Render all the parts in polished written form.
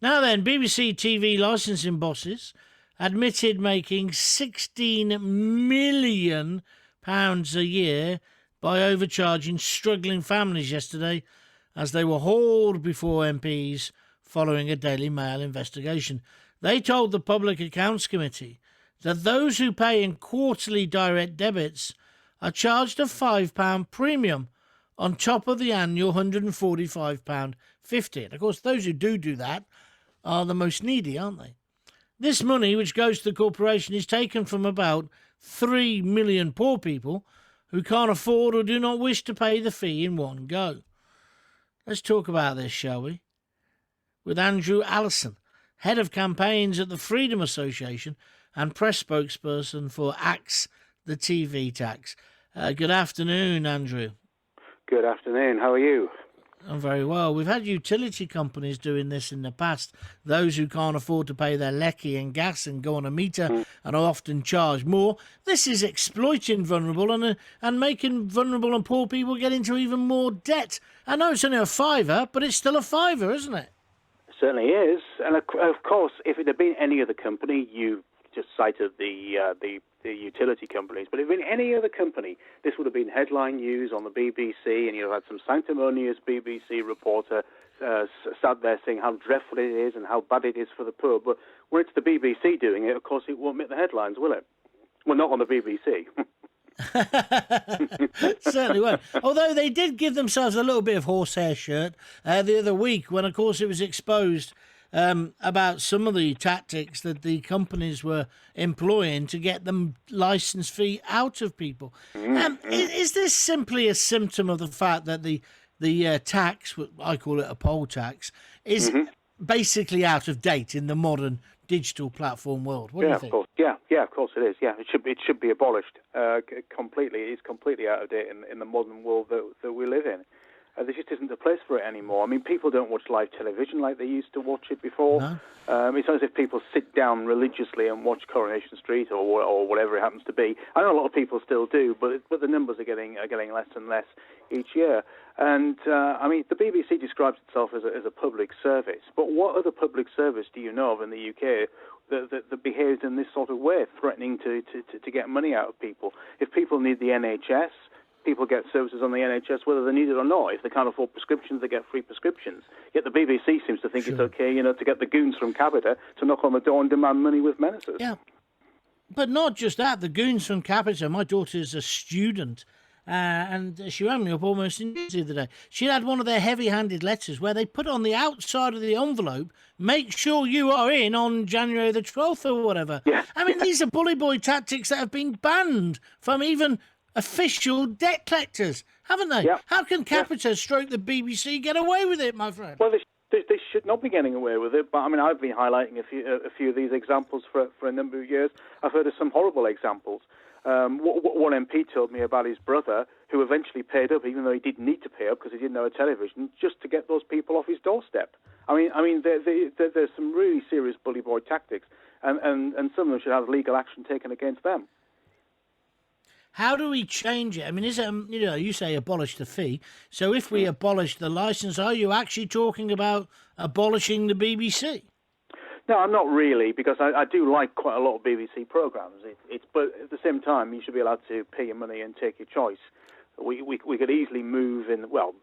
Now then, BBC TV licensing bosses admitted making £16 million a year by overcharging struggling families yesterday as they were hauled before MPs following a Daily Mail investigation. They told the Public Accounts Committee that those who pay in quarterly direct debits are charged a £5 premium on top of the annual £145.50. And of course, those who do that are the most needy, aren't they? This money, which goes to the corporation, is taken from about 3 million poor people who can't afford or do not wish to pay the fee in one go. Let's talk about this, shall we? With Andrew Allison, head of campaigns at the Freedom Association and press spokesperson for Axe the TV Tax. Good afternoon, Andrew. Good afternoon. How are you? I'm very well. We've had utility companies doing this in the past. Those who can't afford to pay their lecky and gas and go on a meter and are often charged more. This is exploiting vulnerable and making vulnerable and poor people get into even more debt. I know it's only a fiver, but it's still a fiver, isn't it? It certainly is. And of course, if it had been any other company, you just cited the utility companies, but if it had been any other company, this would have been headline news on the BBC, and you'd have had some sanctimonious BBC reporter sat there saying how dreadful it is and how bad it is for the poor. But when it's the BBC doing it, of course, it won't make the headlines, will it? Well, not on the BBC. Certainly won't. Although they did give themselves a little bit of horsehair shirt the other week when, of course, it was exposed about some of the tactics that the companies were employing to get the licence fee out of people. Is this simply a symptom of the fact that the tax, I call it a poll tax, is basically out of date in the modern digital platform world? What do you think? Of course. Yeah, of course it is. Yeah, it should be abolished completely. It's completely out of date in the modern world that we live in. There just isn't a place for it anymore. I mean, people don't watch live television like they used to watch it before. No. It's not as if people sit down religiously and watch Coronation Street or whatever it happens to be. I know a lot of people still do, but the numbers are getting less and less each year. And I mean, the BBC describes itself as a public service. But what other public service do you know of in the UK that behaves in this sort of way, threatening to get money out of people? If people need the NHS, people get services on the NHS whether they need it or not. If they can't afford prescriptions, they get free prescriptions. Yet the BBC seems to think it's okay, to get the goons from Capita to knock on the door and demand money with menaces. Yeah, but not just that. The goons from Capita. My daughter is a student, and she rang me up almost in tears the other day. She had one of their heavy-handed letters where they put on the outside of the envelope, "Make sure you are in on January the 12th" or whatever. Yeah. I mean, these are bully boy tactics that have been banned from even official debt collectors, haven't they? Yeah. How can Capita stroke the BBC get away with it, my friend? Well, they should not be getting away with it. But I mean, I've been highlighting a few of these examples for a number of years. I've heard of some horrible examples. One MP told me about his brother who eventually paid up, even though he didn't need to pay up because he didn't have a television, just to get those people off his doorstep. I mean, there's some really serious bully boy tactics, and some of them should have legal action taken against them. How do we change it? I mean, is it, you say abolish the fee. So if we abolish the licence, are you actually talking about abolishing the BBC? No, I'm not really, because I do like quite a lot of BBC programmes. But at the same time, you should be allowed to pay your money and take your choice. We could easily move in, well,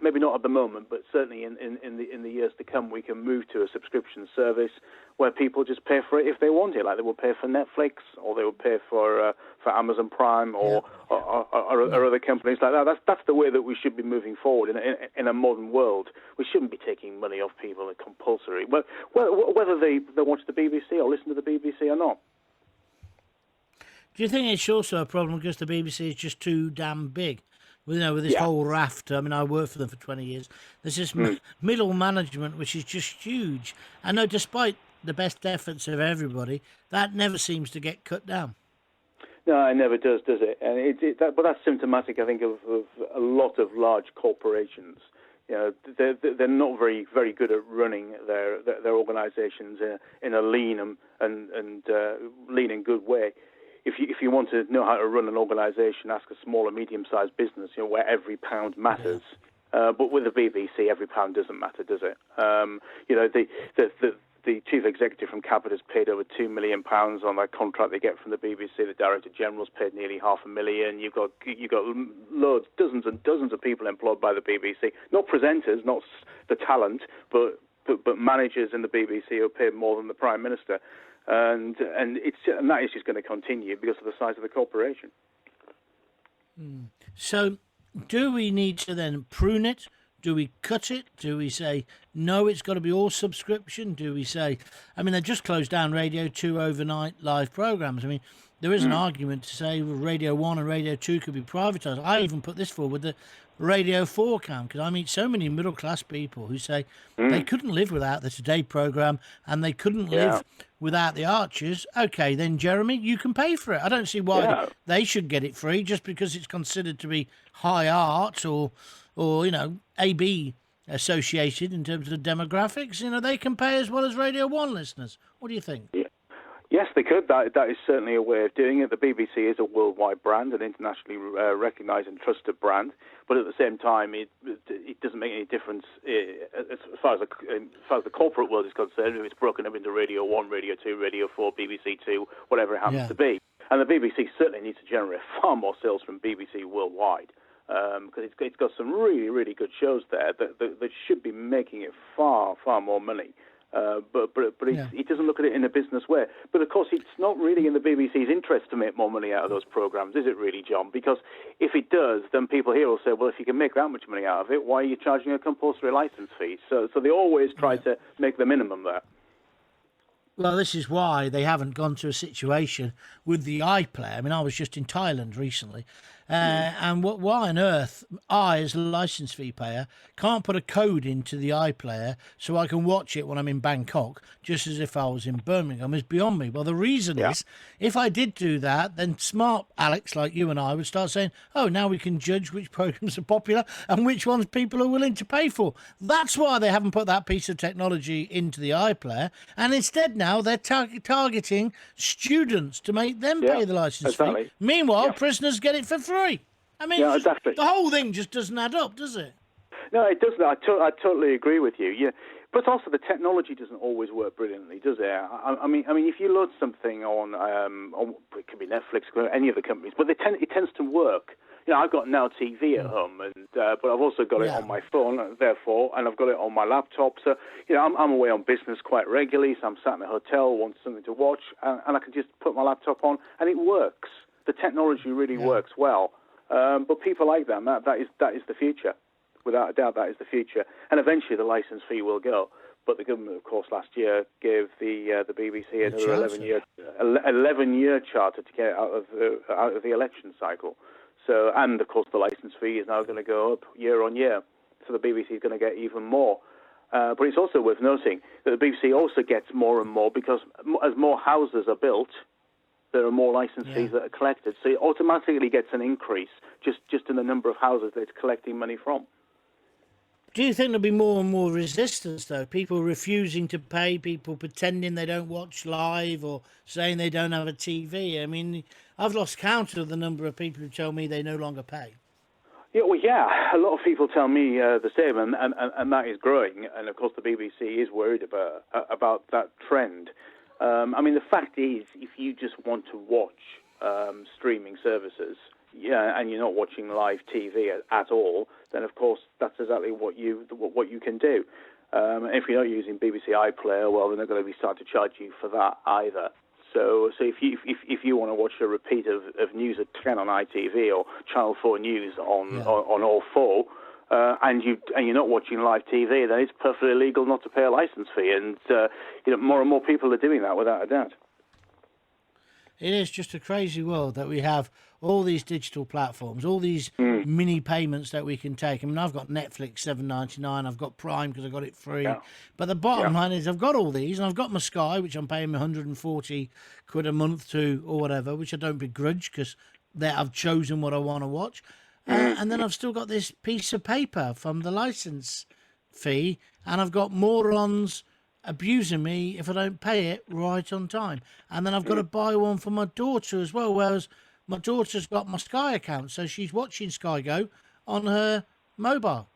maybe not at the moment, but certainly in the years to come, we can move to a subscription service where people just pay for it if they want it, like they will pay for Netflix or they will pay for Amazon Prime or other companies like that. That's the way that we should be moving forward in a modern world. We shouldn't be taking money off people compulsory, whether they watch the BBC or listen to the BBC or not. Do you think it's also a problem because the BBC is just too damn big? With this whole raft, I mean, I worked for them for 20 years. There's this middle management which is just huge. I know despite the best efforts of everybody, that never seems to get cut down. No, it never does it? And but that's symptomatic, I think, of a lot of large corporations. They're not very good at running their organisations in a lean and lean and good way. If you want to know how to run an organisation, ask a small or medium-sized business, where every pound matters. But with the BBC, every pound doesn't matter, does it? You know, the chief executive from Capita's paid over £2 million on that contract they get from the BBC. The director general's paid nearly £500,000. You've got loads, dozens and dozens of people employed by the BBC. Not presenters, not the talent, but managers in the BBC who are paid more than the Prime Minister, and that is just going to continue because of the size of the corporation. So, do we need to then prune it? Do we cut it? Do we say, no, it's got to be all subscription? Do we say, I mean, they just closed down Radio 2 overnight live programmes. I mean, there is an argument to say Radio 1 and Radio 2 could be privatised. I even put this forward with the Radio 4 camp, because I meet so many middle-class people who say they couldn't live without the Today programme and they couldn't live without the Archers. Okay, then, Jeremy, you can pay for it. I don't see why they should get it free just because it's considered to be high art or you know, AB associated in terms of the demographics. You know, they can pay as well as Radio 1 listeners. What do you think? Yeah. Yes, they could. That is certainly a way of doing it. The BBC is a worldwide brand, an internationally recognised and trusted brand. But at the same time, it doesn't make any difference as far as the corporate world is concerned. If it's broken up into Radio 1, Radio 2, Radio 4, BBC 2, whatever it happens to be. And the BBC certainly needs to generate far more sales from BBC worldwide. Because it's got some really, really good shows there that should be making it far, far more money. But it doesn't look at it in a business way. But of course, it's not really in the BBC's interest to make more money out of those programmes, is it really, John? Because if it does, then people here will say, well, if you can make that much money out of it, why are you charging a compulsory licence fee? So they always try to make the minimum there. Well, this is why they haven't gone to a situation with the iPlayer. I mean, I was just in Thailand recently. And why on earth I, as a licence fee payer, can't put a code into the iPlayer so I can watch it when I'm in Bangkok, just as if I was in Birmingham, is beyond me. Well, the reason is, if I did do that, then smart Alex like you and I would start saying, oh, now we can judge which programmes are popular and which ones people are willing to pay for. That's why they haven't put that piece of technology into the iPlayer. And instead now they're targeting students to make them pay the licence fee. Meanwhile, prisoners get it for free. I mean, the whole thing just doesn't add up, does it? No, it doesn't. I totally agree with you. Yeah, but also the technology doesn't always work brilliantly, does it? I mean, if you load something on it could be Netflix, any of the companies, but it tends to work. You know, I've got Now TV at home, and but I've also got it on my phone, therefore, and I've got it on my laptop. So, you know, I'm away on business quite regularly, so I'm sat in a hotel, want something to watch, and I can just put my laptop on, and it works. The technology really works well. But people like that. That is the future. Without a doubt, that is the future. And eventually the licence fee will go. But the government, of course, last year gave the BBC another 11-year charter to get it out of the election cycle. So, and of course, the licence fee is now going to go up year on year. So the BBC is going to get even more. But it's also worth noting that the BBC also gets more and more because as more houses are built, there are more licence fees that are collected. So it automatically gets an increase just in the number of houses that it's collecting money from. Do you think there'll be more and more resistance, though? People refusing to pay, people pretending they don't watch live or saying they don't have a TV. I mean, I've lost count of the number of people who tell me they no longer pay. Yeah, well, a lot of people tell me the same, and that is growing. And, of course, the BBC is worried about that trend. I mean, the fact is, if you just want to watch streaming services, and you're not watching live TV at all, then of course that's exactly what you can do. If you're not using BBC iPlayer, well, they're not going to be starting to charge you for that either. So if you want to watch a repeat of news at 10 on ITV or Channel 4 News on all four, and you're not watching live TV, then it's perfectly legal not to pay a license fee, and more and more people are doing that without a doubt. It is just a crazy world that we have all these digital platforms, all these mini payments that we can take. I mean, I've got Netflix $7.99, I've got Prime because I got it free. But the bottom line is I've got all these, and I've got my Sky, which I'm paying £140 a month to or whatever, which I don't begrudge because I've chosen what I want to watch. And then I've still got this piece of paper from the license fee, and I've got morons abusing me if I don't pay it right on time. And then I've got to buy one for my daughter as well, whereas my daughter's got my Sky account, so she's watching Sky Go on her mobile.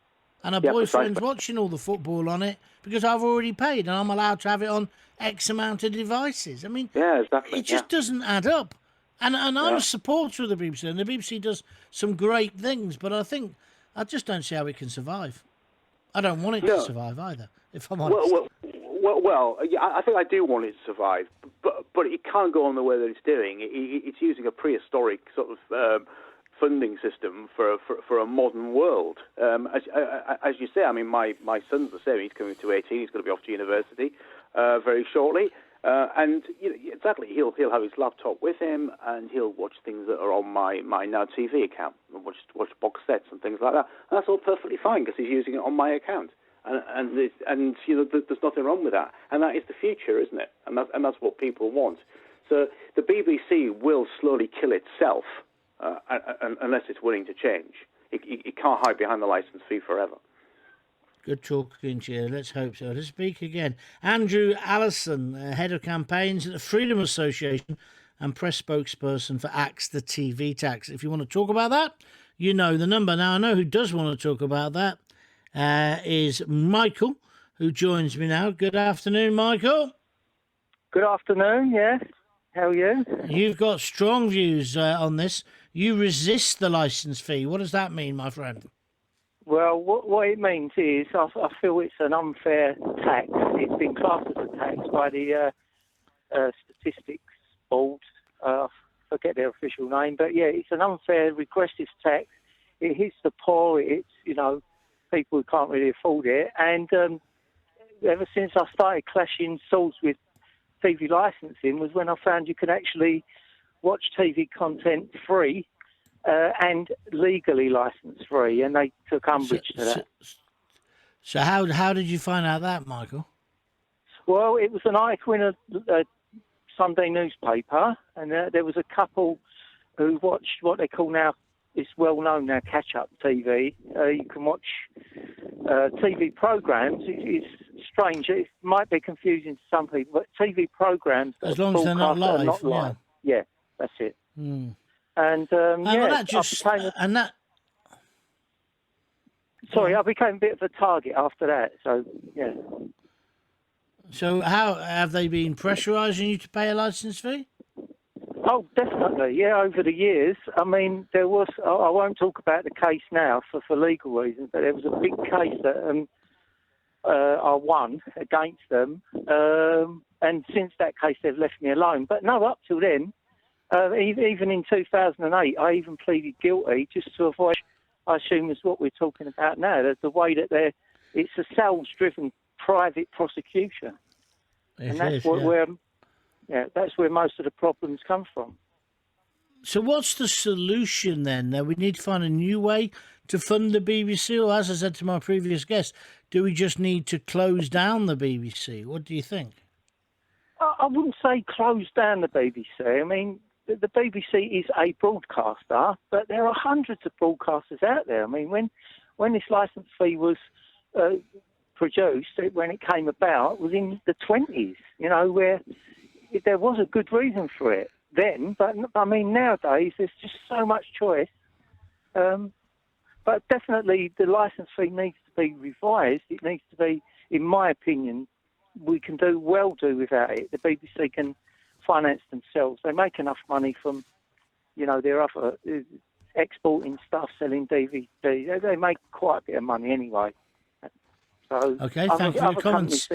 and a Yeah, boyfriend's precisely. watching all the football on it because I've already paid and I'm allowed to have it on X amount of devices. I mean, Yeah, exactly. it just doesn't add up. And I'm Yeah. a supporter of the BBC, and the BBC does some great things, but I just don't see how it can survive. I don't want it to No. survive either, if I'm Well, honest. yeah, I think I do want it to survive, but it can't go on the way that it's doing. It's using a prehistoric sort of funding system for a modern world. As you say, I mean, my son's the same. He's coming to 18. He's going to be off to university very shortly. And exactly, he'll have his laptop with him, and he'll watch things that are on my Now TV account, and watch box sets and things like that. And that's all perfectly fine because he's using it on my account, and there's nothing wrong with that. And that is the future, isn't it? And that's what people want. So the BBC will slowly kill itself unless it's willing to change. It can't hide behind the license fee forever. Good talking to you. Let's hope so. Let's speak again. Andrew Allison, head of campaigns at the Freedom Association and press spokesperson for Axe the TV Tax. If you want to talk about that, you know the number. Now, I know who does want to talk about that is Michael, who joins me now. Good afternoon, Michael. Good afternoon, yeah. How are you? You've got strong views on this. You resist the licence fee. What does that mean, my friend? Well, what it means is I feel it's an unfair tax. It's been classed as a tax by the Statistics Board. I forget their official name, but yeah, it's an unfair, regressive tax. It hits the poor. It's, people who can't really afford it. And ever since I started clashing swords with TV licensing was when I found you could actually watch TV content free and legally licensed free, and they took umbrage to that. So how did you find out that, Michael? Well, it was an article in a Sunday newspaper, and there was a couple who watched what they call now, it's well known now, catch-up TV. You can watch TV programmes. It's strange. It might be confusing to some people, but TV programmes as long as they're not live. Not live. Yeah, that's it. Hmm. And I became a bit of a target after that. So yeah. So how have they been pressurising you to pay a licence fee? Oh, definitely. Yeah, over the years. I mean, there was. I won't talk about the case now for legal reasons, but there was a big case that I won against them, and since that case they've left me alone. But no, up till then. Even in 2008, I even pleaded guilty just to avoid, I assume, is what we're talking about now. The way that it's a sales-driven private prosecution, and that's where most of the problems come from. So what's the solution then? We need to find a new way to fund the BBC, or as I said to my previous guest, do we just need to close down the BBC? What do you think? I wouldn't say close down the BBC. I mean, the BBC is a broadcaster, but there are hundreds of broadcasters out there. I mean, when this licence fee was produced, when it came about, it was in the 20s, where there was a good reason for it then. But, I mean, nowadays, there's just so much choice. But definitely the licence fee needs to be revised. It needs to be, in my opinion, we can do without it. The BBC can finance themselves. They make enough money from, their other exporting stuff, selling DVD. They make quite a bit of money anyway. So okay, thank you for your comments.